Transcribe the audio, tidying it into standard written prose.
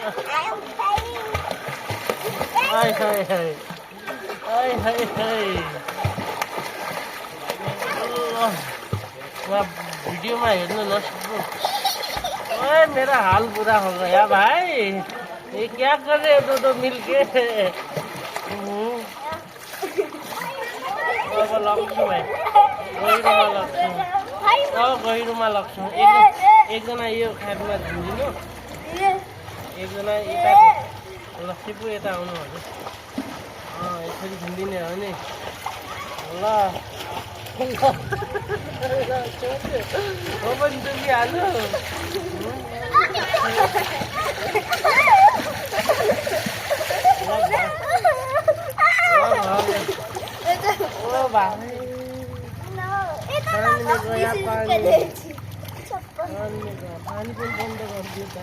हाय हाय हाय हाय हाय हाय video में हेर्नु नसक्नु। ओए मेरा हाल बुरा हो गया भाई, ये क्या कर रहे हो दो मिलके। अब लग्छु भाइ, गहिरोमा लग्छु। एकजना यो खाटमा झुन्डिनु, एकजना यता लस्सी पो यता आउनु हजुर। यसरी झुन्डिने हो नि ल। म पनि दुखिहाल्छु। ओ भाइ पानी पनि बन्द गरिदियो त।